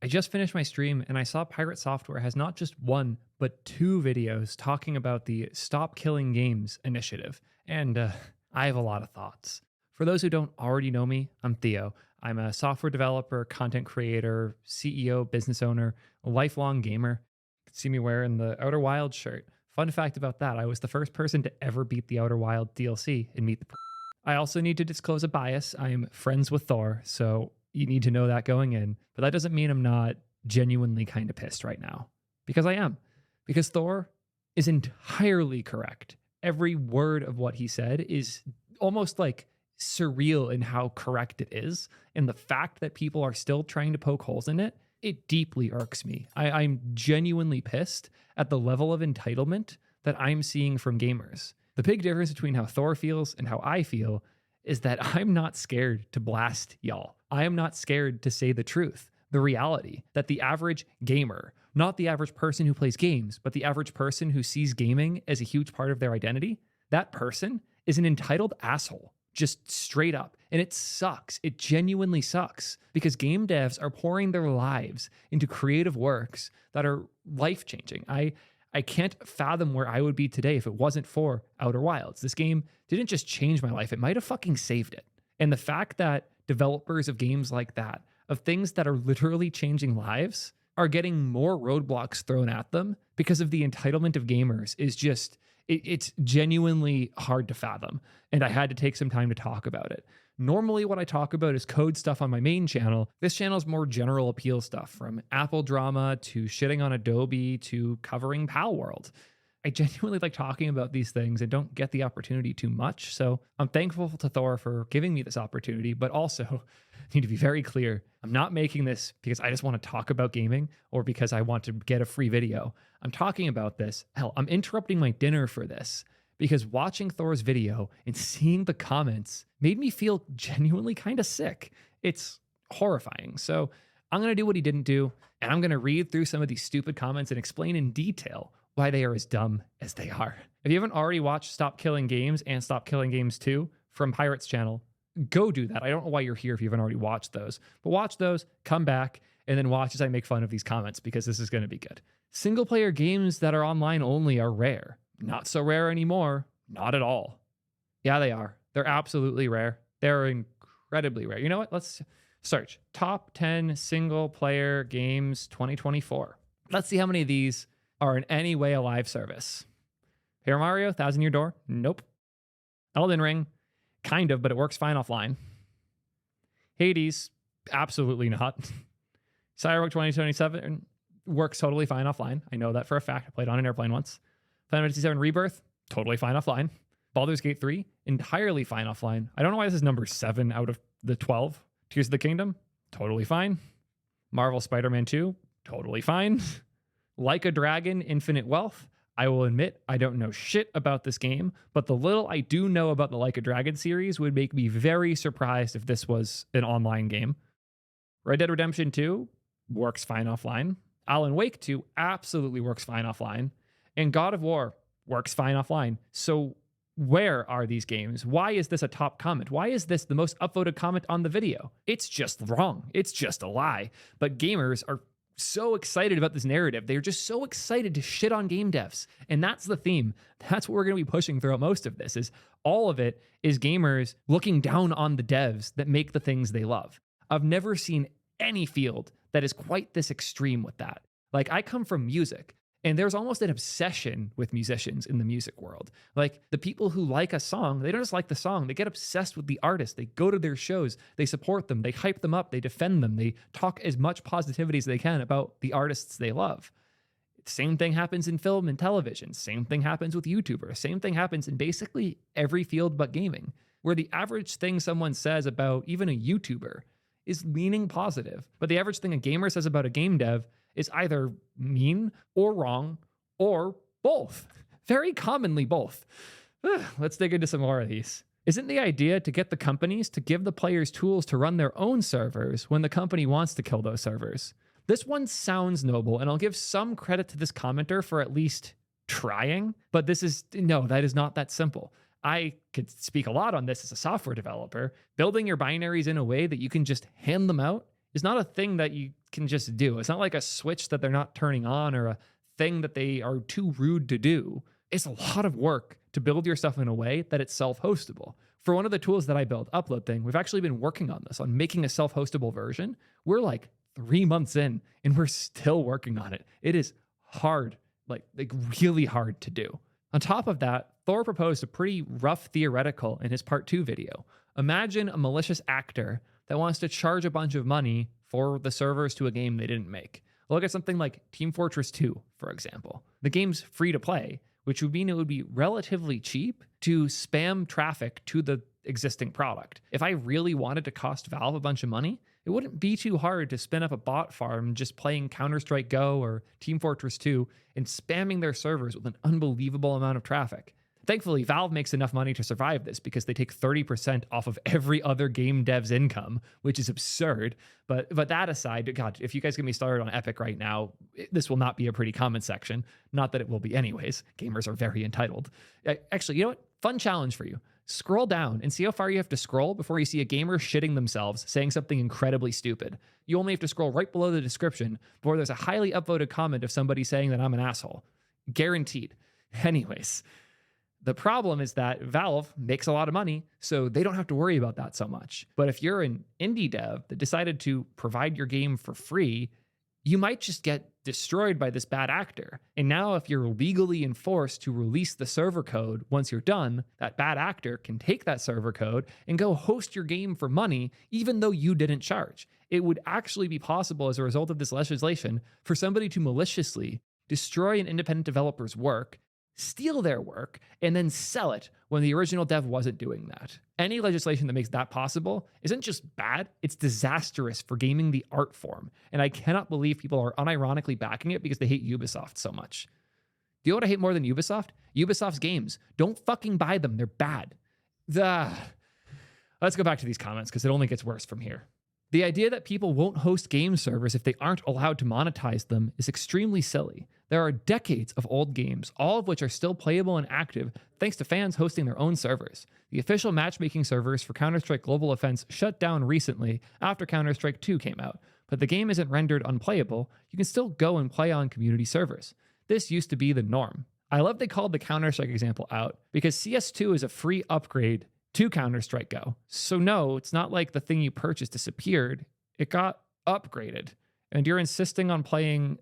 I just finished my stream and I saw Pirate Software has not just one, but two videos talking about the Stop Killing Games initiative. And I have a lot of thoughts. For those who don't already know me, I'm Theo. I'm a software developer, content creator, CEO, business owner, a lifelong gamer. You can see me wearing the Outer Wilds shirt. Fun fact about that, I was the first person to ever beat the Outer Wild DLC and meet the. I also need to disclose a bias. I am friends with Thor, so you need to know that going in. But that doesn't mean I'm not genuinely kind of pissed right now, because I am. Because Thor is entirely correct. Every word of what he said is almost like surreal in how correct it is. And the fact that people are still trying to poke holes in it, it deeply irks me. I'm genuinely pissed at the level of entitlement that I'm seeing from gamers. The big difference between how Thor feels and how I feel is that I'm not scared to blast y'all. I am not scared to say the truth, the reality that the average gamer, not the average person who plays games, but the average person who sees gaming as a huge part of their identity, that person is an entitled asshole, just straight up. And it sucks. It genuinely sucks because game devs are pouring their lives into creative works that are life-changing. I can't fathom where I would be today if it wasn't for Outer Wilds. This game didn't just change my life, it might have fucking saved it. And the fact that developers of games like that, of things that are literally changing lives, are getting more roadblocks thrown at them because of the entitlement of gamers is just, it's genuinely hard to fathom. And I had to take some time to talk about it. Normally, what I talk about is code stuff on my main channel. This channel is more general appeal stuff, from Apple drama to shitting on Adobe to covering Pal World. I genuinely like talking about these things and don't get the opportunity too much. So I'm thankful to Thor for giving me this opportunity, but also need to be very clear. I'm not making this because I just want to talk about gaming or because I want to get a free video. I'm talking about this. Hell, I'm interrupting my dinner for this, because watching Thor's video and seeing the comments made me feel genuinely kind of sick. It's horrifying. So I'm going to do what he didn't do, and I'm going to read through some of these stupid comments and explain in detail why they are as dumb as they are. If you haven't already watched Stop Killing Games and Stop Killing Games 2 from Pirate's channel, go do that. I don't know why you're here if you haven't already watched those, but watch those, come back, and then watch as I make fun of these comments, because this is going to be good. Single player games that are online only are rare. Not so rare anymore. Not at all. Yeah, they are. They're absolutely rare. They're incredibly rare. You know what? Let's search top 10 single player games 2024. Let's see how many of these are in any way a live service. Paper Mario, Thousand Year Door? Nope. Elden Ring? Kind of, but it works fine offline. Hades? Absolutely not. Cyberpunk 2077 works totally fine offline. I know that for a fact. I played on an airplane once. Final Fantasy VII Rebirth, totally fine offline. Baldur's Gate 3, entirely fine offline. I don't know why this is number 7 out of the 12. Tears of the Kingdom, totally fine. Marvel Spider-Man 2, totally fine. Like a Dragon, Infinite Wealth. I will admit I don't know shit about this game, but the little I do know about the Like a Dragon series would make me very surprised if this was an online game. Red Dead Redemption 2 works fine offline. Alan Wake 2 absolutely works fine offline. And God of War works fine offline. So where are these games? Why is this a top comment? Why is this the most upvoted comment on the video? It's just wrong. It's just a lie. But gamers are so excited about this narrative. They're just so excited to shit on game devs. And that's the theme. That's what we're going to be pushing throughout most of this, is all of it is gamers looking down on the devs that make the things they love. I've never seen any field that is quite this extreme with that. Like, I come from music. And there's almost an obsession with musicians in the music world. Like, the people who like a song, they don't just like the song, they get obsessed with the artist. They go to their shows, they support them, they hype them up, they defend them, they talk as much positivity as they can about the artists they love. Same thing happens in film and television. Same thing happens with YouTubers. Same thing happens in basically every field but gaming, where the average thing someone says about even a YouTuber is leaning positive. But the average thing a gamer says about a game dev is either mean or wrong or both. Very commonly both. Let's dig into some more of these. Isn't the idea to get the companies to give the players tools to run their own servers when the company wants to kill those servers? This one sounds noble, and I'll give some credit to this commenter for at least trying, but that is not that simple. I could speak a lot on this as a software developer. Building your binaries in a way that you can just hand them out is not a thing that you can just do. It's not like a switch that they're not turning on or a thing that they are too rude to do. It's a lot of work to build your stuff in a way that it's self-hostable. For one of the tools that I build, Upload Thing, we've actually been working on this, on making a self-hostable version. We're like 3 months in and we're still working on it. It is hard, like really hard to do. On top of that, Thor proposed a pretty rough theoretical in his part 2 video. Imagine a malicious actor that wants to charge a bunch of money for the servers to a game they didn't make. Look at something like Team Fortress 2, for example. The game's free to play, which would mean it would be relatively cheap to spam traffic to the existing product. If I really wanted to cost Valve a bunch of money, it wouldn't be too hard to spin up a bot farm just playing Counter-Strike Go or Team Fortress 2 and spamming their servers with an unbelievable amount of traffic. Thankfully, Valve makes enough money to survive this because they take 30% off of every other game dev's income, which is absurd. But that aside, God, if you guys get me started on Epic right now, this will not be a pretty comment section. Not that it will be anyways. Gamers are very entitled. Actually, you know what? Fun challenge for you. Scroll down and see how far you have to scroll before you see a gamer shitting themselves saying something incredibly stupid. You only have to scroll right below the description before there's a highly upvoted comment of somebody saying that I'm an asshole. Guaranteed. Anyways, the problem is that Valve makes a lot of money, so they don't have to worry about that so much. But if you're an indie dev that decided to provide your game for free, you might just get destroyed by this bad actor. And now if you're legally enforced to release the server code once you're done, that bad actor can take that server code and go host your game for money, even though you didn't charge. It would actually be possible as a result of this legislation for somebody to maliciously destroy an independent developer's work, steal their work, and then sell it when the original dev wasn't doing that. Any legislation that makes that possible isn't just bad, it's disastrous for gaming the art form. And I cannot believe people are unironically backing it because they hate Ubisoft so much. Do you know what I hate more than Ubisoft? Ubisoft's games. Don't fucking buy them, they're bad. Let's go back to these comments because it only gets worse from here. The idea that people won't host game servers if they aren't allowed to monetize them is extremely silly. There are decades of old games, all of which are still playable and active thanks to fans hosting their own servers. The official matchmaking servers for Counter-Strike Global Offense shut down recently after Counter-Strike 2 came out, but the game isn't rendered unplayable. You can still go and play on community servers. This used to be the norm. I love they called the Counter-Strike example out because CS2 is a free upgrade to Counter-Strike Go. So no, it's not like the thing you purchased disappeared. It got upgraded. And you're insisting on playing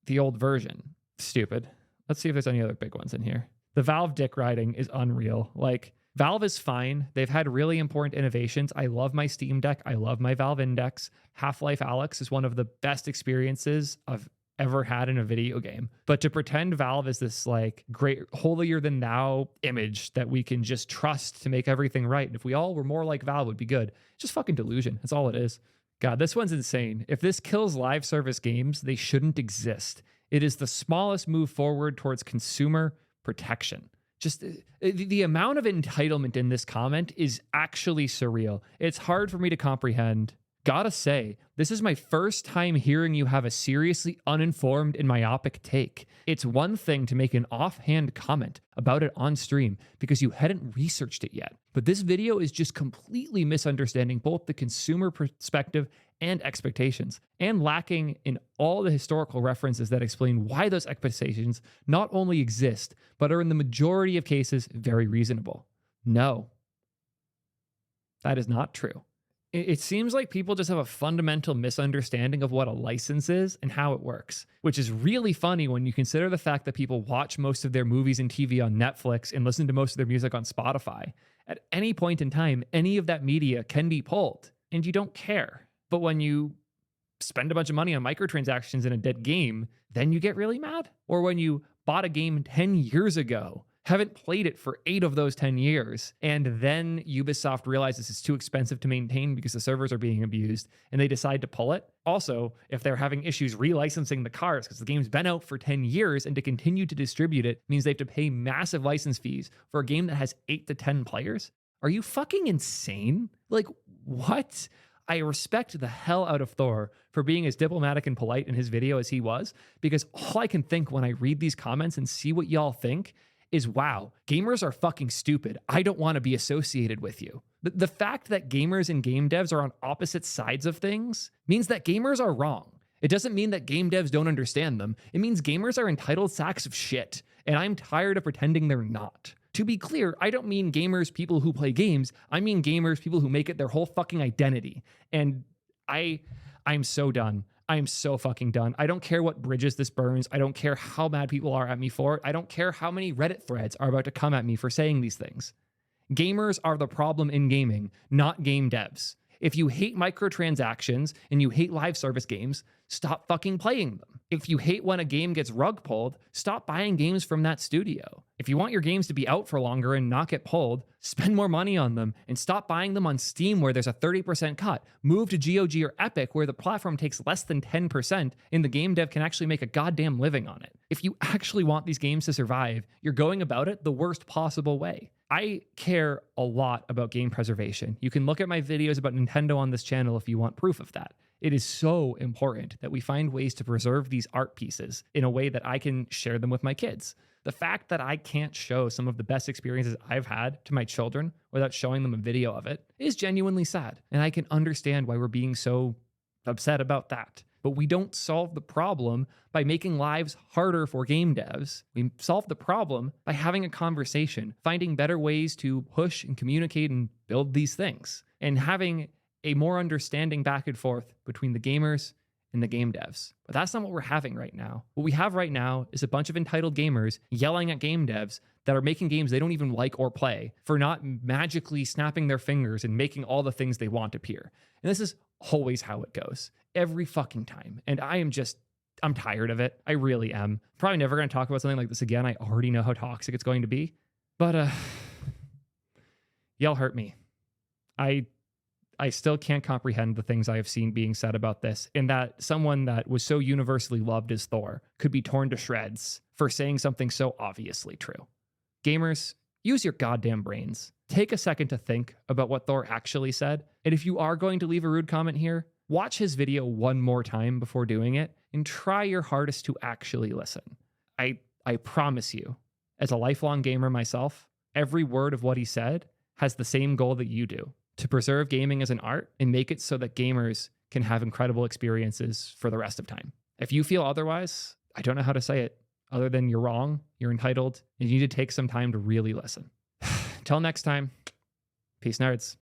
the old version. Stupid. Let's see if there's any other big ones in here. The Valve dick riding is unreal. Like, Valve is fine. They've had really important innovations. I love my Steam Deck. I love my Valve Index. Half-Life Alyx is one of the best experiences I've ever had in a video game. But to pretend Valve is this like great holier than thou image that we can just trust to make everything right, and if we all were more like Valve, it would be good. It's just fucking delusion. That's all it is. God, this one's insane. If this kills live service games, they shouldn't exist. It is the smallest move forward towards consumer protection. Just the amount of entitlement in this comment is actually surreal. It's hard for me to comprehend. Gotta say, this is my first time hearing you have a seriously uninformed and myopic take. It's one thing to make an offhand comment about it on stream because you hadn't researched it yet, but this video is just completely misunderstanding both the consumer perspective and expectations, and lacking in all the historical references that explain why those expectations not only exist, but are in the majority of cases very reasonable. No, that is not true. It seems like people just have a fundamental misunderstanding of what a license is and how it works, which is really funny when you consider the fact that people watch most of their movies and TV on Netflix and listen to most of their music on Spotify. At any point in time, any of that media can be pulled, and you don't care. But when you spend a bunch of money on microtransactions in a dead game, then you get really mad. Or when you bought a game 10 years ago, haven't played it for 8 of those 10 years, and then Ubisoft realizes it's too expensive to maintain because the servers are being abused, and they decide to pull it. Also, if they're having issues relicensing the cars because the game's been out for 10 years, and to continue to distribute it means they have to pay massive license fees for a game that has 8 to 10 players. Are you fucking insane? Like, what? I respect the hell out of Thor for being as diplomatic and polite in his video as he was, because all I can think when I read these comments and see what y'all think is, wow, gamers are fucking stupid. I don't want to be associated with you. The fact that gamers and game devs are on opposite sides of things means that gamers are wrong. It doesn't mean that game devs don't understand them. It means gamers are entitled sacks of shit, and I'm tired of pretending they're not. To be clear, I don't mean gamers, people who play games. I mean gamers, people who make it their whole fucking identity. And I'm so done. I'm so fucking done. I don't care what bridges this burns. I don't care how mad people are at me for it. I don't care how many Reddit threads are about to come at me for saying these things. Gamers are the problem in gaming, not game devs. If you hate microtransactions and you hate live service games, stop fucking playing them. If you hate when a game gets rug pulled, stop buying games from that studio. If you want your games to be out for longer and not get pulled, spend more money on them and stop buying them on Steam where there's a 30% cut. Move to GOG or Epic where the platform takes less than 10% and the game dev can actually make a goddamn living on it. If you actually want these games to survive, you're going about it the worst possible way. I care a lot about game preservation. You can look at my videos about Nintendo on this channel if you want proof of that. It is so important that we find ways to preserve these art pieces in a way that I can share them with my kids. The fact that I can't show some of the best experiences I've had to my children without showing them a video of it is genuinely sad. And I can understand why we're being so upset about that. But we don't solve the problem by making lives harder for game devs. We solve the problem by having a conversation, finding better ways to push and communicate and build these things, and having a more understanding back and forth between the gamers and the game devs. But that's not what we're having right now. What we have right now is a bunch of entitled gamers yelling at game devs that are making games they don't even like or play for not magically snapping their fingers and making all the things they want appear. And this is always how it goes, every fucking time. And I'm tired of it. I really am. Probably never going to talk about something like this again. I already know how toxic it's going to be. But y'all hurt me. I still can't comprehend the things I have seen being said about this, and that someone that was so universally loved as Thor could be torn to shreds for saying something so obviously true. Gamers, use your goddamn brains. Take a second to think about what Thor actually said, and if you are going to leave a rude comment here, watch his video one more time before doing it, and try your hardest to actually listen. I promise you, as a lifelong gamer myself, every word of what he said has the same goal that you do: to preserve gaming as an art and make it so that gamers can have incredible experiences for the rest of time. If you feel otherwise, I don't know how to say it other than you're wrong, you're entitled, and you need to take some time to really listen. Till next time, peace nerds.